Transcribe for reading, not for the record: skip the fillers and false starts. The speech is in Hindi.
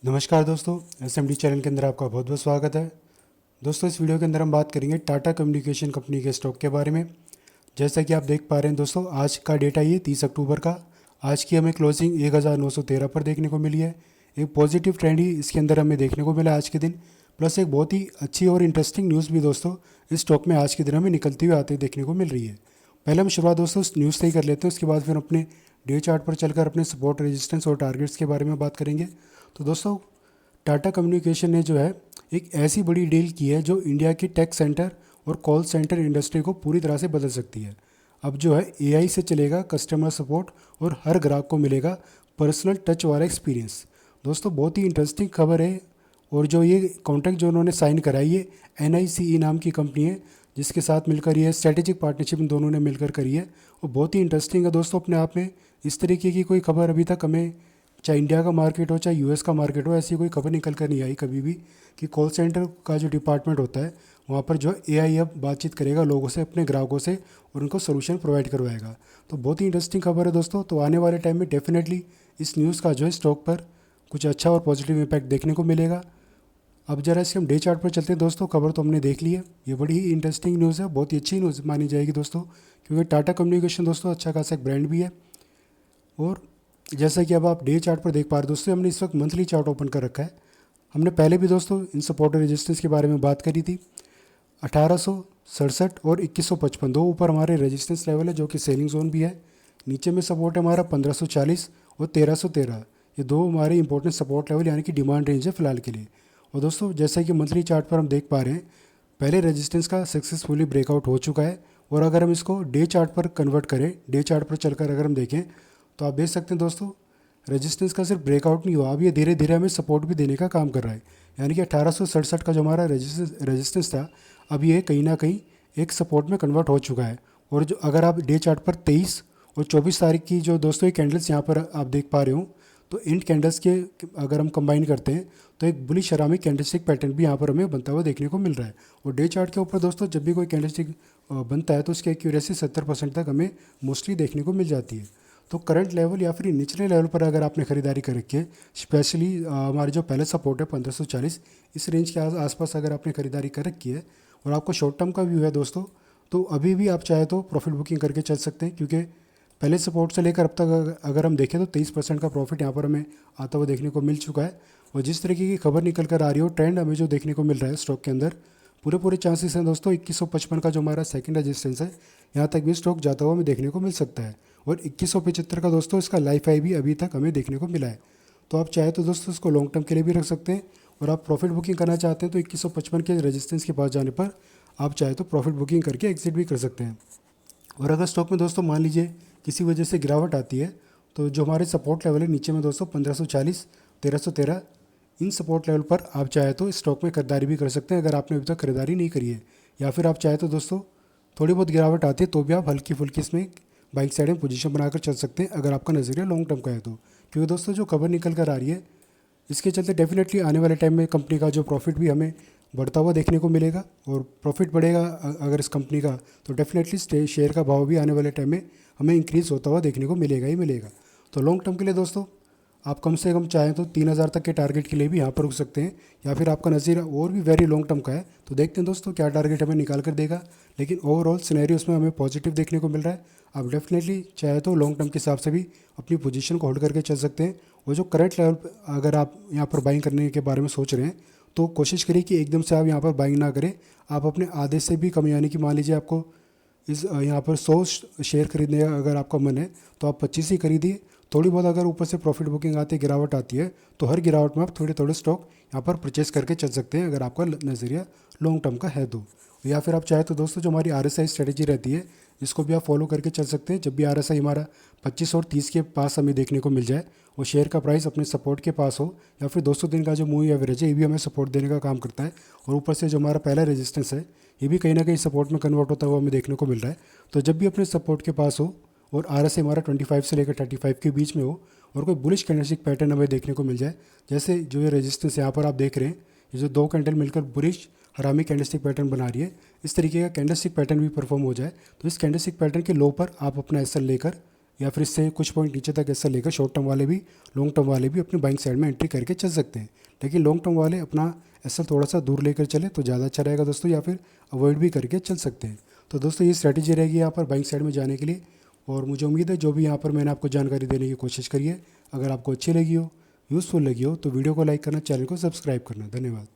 नमस्कार दोस्तों, एसएमडी चैनल के अंदर आपका बहुत बहुत स्वागत है। दोस्तों, इस वीडियो के अंदर हम बात करेंगे टाटा कम्युनिकेशन कंपनी के स्टॉक के बारे में। जैसा कि आप देख पा रहे हैं दोस्तों, आज का डेटा ये 30 अक्टूबर का। आज की हमें क्लोजिंग 1913 पर देखने को मिली है। एक पॉजिटिव ट्रेंड ही इसके अंदर हमें देखने को मिला आज के दिन। प्लस एक बहुत ही अच्छी और इंटरेस्टिंग न्यूज़ भी दोस्तों इस स्टॉक में आज के दिन हमें निकलती हुई आते देखने को मिल रही है। पहले हम शुरुआत दोस्तों उस न्यूज़ से ही कर लेते हैं, उसके बाद फिर अपने डे चार्ट पर चलकर अपने सपोर्ट, रेजिस्टेंस और टारगेट्स के बारे में बात करेंगे। तो दोस्तों, टाटा कम्युनिकेशन ने जो है एक ऐसी बड़ी डील की है जो इंडिया की टेक सेंटर और कॉल सेंटर इंडस्ट्री को पूरी तरह से बदल सकती है। अब जो है एआई से चलेगा कस्टमर सपोर्ट और हर ग्राहक को मिलेगा पर्सनल टच वाला एक्सपीरियंस। दोस्तों, बहुत ही इंटरेस्टिंग खबर है। और जो ये कॉन्ट्रैक्ट जो उन्होंने साइन कराई है, NICE नाम की कंपनी है जिसके साथ मिलकर ये स्ट्रेटेजिक पार्टनरशिप इन दोनों ने मिलकर करी है। और बहुत ही इंटरेस्टिंग है दोस्तों अपने आप में। इस तरीके की कोई खबर अभी तक हमें, चाहे इंडिया का मार्केट हो चाहे यूएस का मार्केट हो, ऐसी कोई खबर निकल कर नहीं आई कभी भी कि कॉल सेंटर का जो डिपार्टमेंट होता है वहाँ पर जो एआई अब बातचीत करेगा लोगों से, अपने ग्राहकों से, और उनको सोल्यूशन प्रोवाइड करवाएगा। तो बहुत ही इंटरेस्टिंग खबर है दोस्तों। तो आने वाले टाइम में डेफिनेटली इस न्यूज़ का जो है स्टॉक पर कुछ अच्छा और पॉजिटिव इम्पैक्ट देखने को मिलेगा। अब जरा इसके हम डे चार्ट पर चलते हैं दोस्तों। खबर तो हमने देख ली है, ये बड़ी ही इंटरेस्टिंग न्यूज़ है, बहुत ही अच्छी न्यूज़ मानी जाएगी दोस्तों, क्योंकि टाटा कम्युनिकेशन दोस्तों अच्छा खासा एक ब्रांड भी है। और जैसा कि अब आप डे चार्ट पर देख पा रहे हो दोस्तों, हमने इस वक्त मंथली चार्ट ओपन कर रखा है। हमने पहले भी दोस्तों इन सपोर्ट और रेजिस्टेंस के बारे में बात करी थी। 1867 और 2155 दो ऊपर हमारे रेजिस्टेंस लेवल है जो कि सेलिंग जोन भी है। नीचे में सपोर्ट है हमारा 1540 और 1313। ये दो हमारे इंपॉर्टेंट सपोर्ट लेवल यानी कि डिमांड रेंज है फिलहाल के लिए। और दोस्तों, जैसा कि मंथली चार्ट पर हम देख पा रहे हैं, पहले रेजिस्टेंस का सक्सेसफुली ब्रेकआउट हो चुका है। और अगर हम इसको डे चार्ट पर कन्वर्ट करें, डे चार्ट पर चलकर अगर हम देखें तो आप देख सकते हैं दोस्तों, रेजिस्टेंस का सिर्फ ब्रेकआउट नहीं हुआ, अब ये धीरे धीरे हमें सपोर्ट भी देने का काम कर रहा है। यानी कि 1867 का जो हमारा रेजिस्टेंस था, अब ये कहीं ना कहीं एक सपोर्ट में कन्वर्ट हो चुका है। और जो अगर आप डे चार्ट पर 23 और 24 तारीख की जो दोस्तों ये कैंडल्स यहाँ पर आप देख पा रहे हो, तो इन कैंडल्स के अगर हम कंबाइन करते हैं तो एक बुलिश हरामी कैंडलस्टिक पैटर्न भी यहाँ पर हमें बनता हुआ देखने को मिल रहा है। और डे चार्ट के ऊपर दोस्तों जब भी कोई कैंडलस्टिक बनता है तो उसकी एक्यूरेसी 70% तक हमें मोस्टली देखने को मिल जाती है। तो करंट लेवल या फिर निचले लेवल पर अगर आपने खरीदारी कर रखी है, स्पेशली हमारे जो पहले सपोर्ट है 1540, इस रेंज के आसपास अगर आपने खरीदारी कर रखी है और आपको शॉर्ट टर्म का व्यू है दोस्तों, तो अभी भी आप चाहे तो प्रॉफिट बुकिंग करके चल सकते हैं। क्योंकि पहले सपोर्ट से लेकर अब तक अगर हम देखें तो 23% का प्रॉफिट यहाँ पर हमें आता हुआ देखने को मिल चुका है। और जिस तरीके की खबर निकल कर आ रही हो, ट्रेंड हमें जो देखने को मिल रहा है स्टॉक के अंदर, पूरे चांसेस हैं दोस्तों 2155 का जो हमारा सेकंड रेजिस्टेंस है, यहाँ तक भी स्टॉक जाता हुआ हमें देखने को मिल सकता है। और 2175 का दोस्तों इसका लाइफ हाई भी अभी तक हमें देखने को मिला है। तो आप चाहे तो दोस्तों इसको लॉन्ग टर्म के लिए भी रख सकते हैं। और आप प्रॉफिट बुकिंग करना चाहते हैं तो 2155 के रेजिस्टेंस के पास जाने पर आप चाहे तो प्रॉफिट बुकिंग करके एग्जिट भी कर सकते हैं। और अगर स्टॉक में दोस्तों मान लीजिए किसी वजह से गिरावट आती है, तो जो हमारे सपोर्ट लेवल है नीचे में दोस्तों 1540, 1313, इन सपोर्ट लेवल पर आप चाहे तो स्टॉक में खरीदारी भी कर सकते हैं अगर आपने अभी तक खरीदारी नहीं करी है। या फिर आप चाहे तो दोस्तों थोड़ी बहुत गिरावट आती है तो भी आप हल्की फुल्की इसमें बाइक साइड में पोजीशन बनाकर चल सकते हैं अगर आपका नज़रिया लॉन्ग टर्म का है तो। क्योंकि दोस्तों जो खबर निकल कर आ रही है, इसके चलते डेफिनेटली आने वाले टाइम में कंपनी का जो प्रॉफिट भी हमें बढ़ता हुआ देखने को मिलेगा। और प्रॉफिट बढ़ेगा अगर इस कंपनी का, तो डेफिनेटली शेयर का भाव भी आने वाले टाइम में हमें इंक्रीज़ होता हुआ देखने को मिलेगा ही मिलेगा। तो लॉन्ग टर्म के लिए दोस्तों आप कम से कम चाहें तो 3000 तक के टारगेट के लिए भी यहाँ पर रुक सकते हैं। या फिर आपका नज़रिया और भी वेरी लॉन्ग टर्म का है तो देखते हैं दोस्तों क्या टारगेट हमें निकाल कर देगा। लेकिन ओवरऑल सिनेरियो उसमें हमें पॉजिटिव देखने को मिल रहा है। आप डेफिनेटली चाहे तो लॉन्ग टर्म के हिसाब से भी अपनी पोजीशन को होल्ड करके चल सकते हैं। और जो करंट लेवल अगर आप यहाँ पर बाइंग करने के बारे में सोच रहे हैं तो कोशिश करिए कि एकदम से आप यहाँ पर बाइंग ना करें। आप अपने आधे से भी कम, यानी कि मान लीजिए आपको इस यहाँ पर 100 शेयर खरीदने का अगर आपका मन है तो आप 25 ही खरीदिए। थोड़ी बहुत अगर ऊपर से प्रॉफिट बुकिंग आती है, गिरावट आती है, तो हर गिरावट में आप थोड़े थोड़े स्टॉक यहाँ पर परचेस करके चल सकते हैं अगर आपका नज़रिया लॉन्ग टर्म का है तो। या फिर आप चाहे तो दोस्तों जो हमारी RSI स्ट्रेटेजी रहती है इसको भी आप फॉलो करके चल सकते हैं। जब भी RSI हमारा 25 और 30 के पास हमें देखने को मिल जाए और शेयर का प्राइस अपने सपोर्ट के पास हो, या फिर 200 दिन का जो मूवी एवरेज है ये भी हमें सपोर्ट देने का काम करता है। और ऊपर से जो हमारा पहला रेजिस्टेंस है ये भी कहीं ना कहीं सपोर्ट में कन्वर्ट होता हुआ हमें देखने को मिल रहा है। तो जब भी अपने सपोर्ट के पास हो और RSI हमारा 25 से लेकर 35 के बीच में हो और कोई बुलिश कैंडलस्टिक पैटर्न हमें देखने को मिल जाए, जैसे जो ये रेजिस्टेंस यहाँ पर आप देख रहे हैं, ये जो दो कैंडल मिलकर बुलिश हरामी कैंडलस्टिक पैटर्न बना रही है, इस तरीके का कैंडलस्टिक पैटर्न भी परफॉर्म हो जाए तो इस कैंडलस्टिक पैटर्न के लो पर आप अपना SL लेकर या फिर इससे कुछ पॉइंट नीचे तक ऐसा लेकर शॉर्ट टर्म वाले भी, लॉन्ग टर्म वाले भी अपनी बाइंग साइड में एंट्री करके चल सकते हैं। लेकिन लॉन्ग टर्म वाले अपना एसएल थोड़ा सा दूर लेकर चले तो ज़्यादा अच्छा रहेगा दोस्तों, या फिर अवॉइड भी करके चल सकते हैं। तो दोस्तों ये स्ट्रैटेजी रहेगी यहाँ पर बाइंग साइड में जाने के लिए। और मुझे उम्मीद है जो भी यहाँ पर मैंने आपको जानकारी देने की कोशिश करी है, अगर आपको अच्छी लगी हो, यूज़फुल लगी हो, तो वीडियो को लाइक करना, चैनल को सब्सक्राइब करना। धन्यवाद।